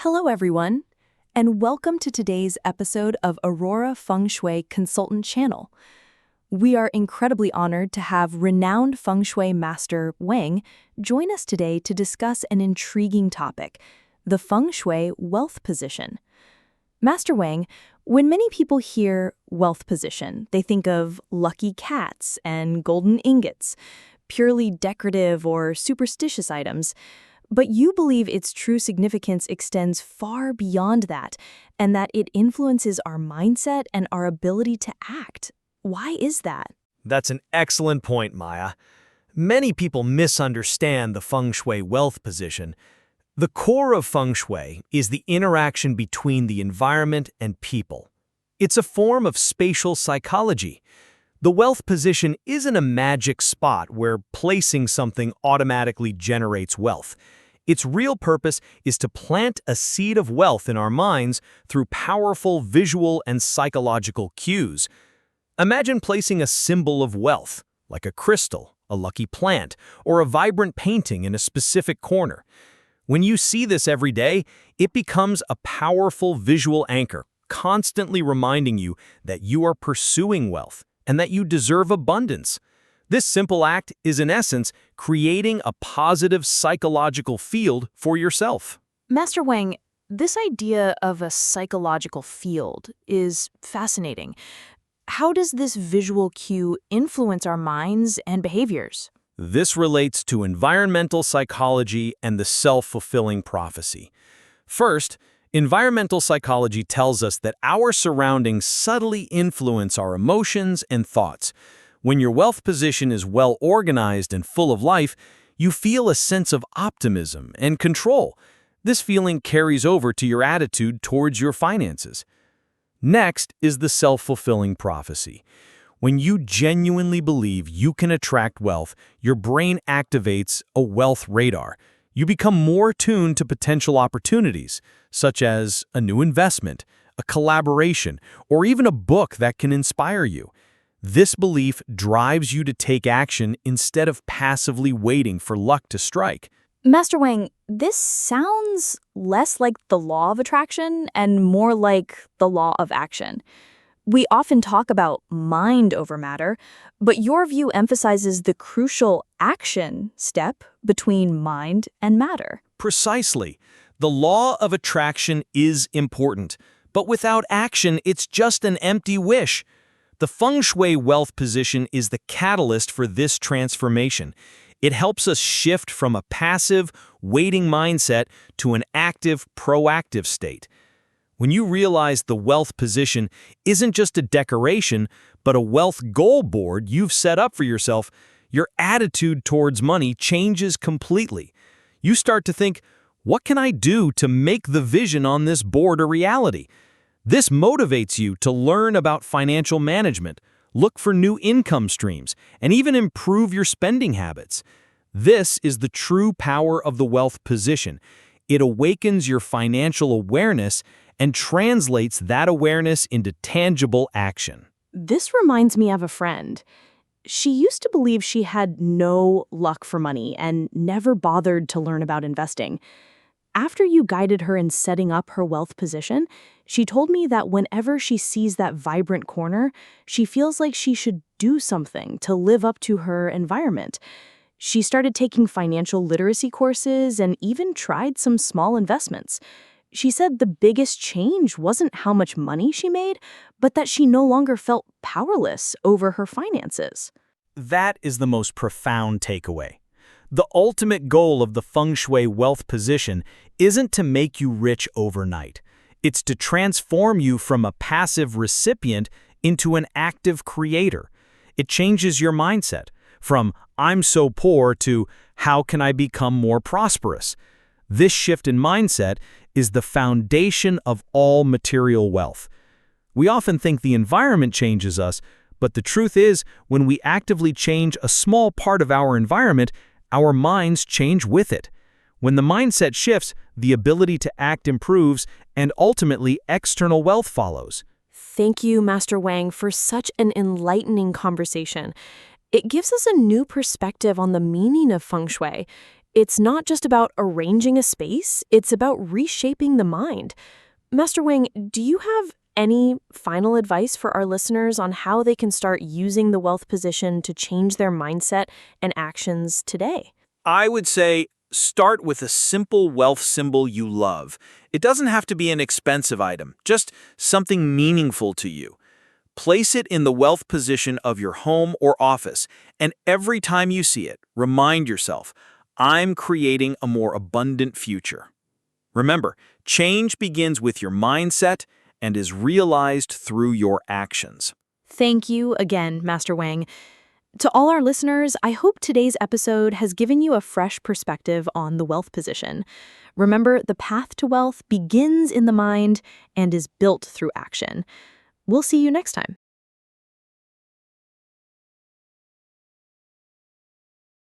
Hello, everyone, and welcome to today's episode of Aurora Feng Shui Consultant Channel. We are incredibly honored to have renowned Feng Shui master Feng join us today to discuss an intriguing topic, the Feng Shui wealth position. Master Feng, when many people hear wealth position, they think of lucky cats and golden ingots, purely decorative or superstitious items. But you believe its true significance extends far beyond that, and that it influences our mindset and our ability to act. Why is that? That's an excellent point, Maya. Many people misunderstand the Feng Shui wealth position. The core of Feng Shui is the interaction between the environment and people. It's a form of spatial psychology. The wealth position isn't a magic spot where placing something automatically generates wealth. Its real purpose is to plant a seed of wealth in our minds through powerful visual and psychological cues. Imagine placing a symbol of wealth, like a crystal, a lucky plant, or a vibrant painting in a specific corner. When you see this every day, it becomes a powerful visual anchor, constantly reminding you that you are pursuing wealth and that you deserve abundance. This simple act is, in essence, creating a positive psychological field for yourself. Master Feng, this idea of a psychological field is fascinating. How does this visual cue influence our minds and behaviors? This relates to environmental psychology and the self-fulfilling prophecy. First, environmental psychology tells us that our surroundings subtly influence our emotions and thoughts. When your wealth position is well organized and full of life, you feel a sense of optimism and control. This feeling carries over to your attitude towards your finances. Next is the self-fulfilling prophecy. When you genuinely believe you can attract wealth, your brain activates a wealth radar. You become more attuned to potential opportunities, such as a new investment, a collaboration, or even a book that can inspire you. This belief drives you to take action instead of passively waiting for luck to strike. Master Feng, this sounds less like the law of attraction and more like the law of action. We often talk about mind over matter, but your view emphasizes the crucial action step between mind and matter. Precisely. The law of attraction is important, but without action, it's just an empty wish. The Feng Shui wealth position is the catalyst for this transformation. It helps us shift from a passive, waiting mindset to an active, proactive state. When you realize the wealth position isn't just a decoration, but a wealth goal board you've set up for yourself, your attitude towards money changes completely. You start to think, what can I do to make the vision on this board a reality? This motivates you to learn about financial management, look for new income streams, and even improve your spending habits. This is the true power of the wealth position. It awakens your financial awareness and translates that awareness into tangible action. This reminds me of a friend. She used to believe she had no luck for money and never bothered to learn about investing. After you guided her in setting up her wealth position, she told me that whenever she sees that vibrant corner, she feels like she should do something to live up to her environment. She started taking financial literacy courses and even tried some small investments. She said the biggest change wasn't how much money she made, but that she no longer felt powerless over her finances. That is the most profound takeaway. The ultimate goal of the Feng Shui wealth position isn't to make you rich overnight. It's to transform you from a passive recipient into an active creator. It changes your mindset from "I'm so poor" to "How can I become more prosperous?" This shift in mindset is the foundation of all material wealth. We often think the environment changes us, but the truth is, when we actively change a small part of our environment, our minds change with it. When the mindset shifts, the ability to act improves, and ultimately external wealth follows. Thank you, Master Feng, for such an enlightening conversation. It gives us a new perspective on the meaning of Feng Shui. It's not just about arranging a space, it's about reshaping the mind. Master Wang, do you have any final advice for our listeners on how they can start using the wealth position to change their mindset and actions today? I would say start with a simple wealth symbol you love. It doesn't have to be an expensive item, just something meaningful to you. Place it in the wealth position of your home or office, and every time you see it, remind yourself, I'm creating a more abundant future. Remember, change begins with your mindset and is realized through your actions. Thank you again, Master Wang. To all our listeners, I hope today's episode has given you a fresh perspective on the wealth position. Remember, the path to wealth begins in the mind and is built through action. We'll see you next time.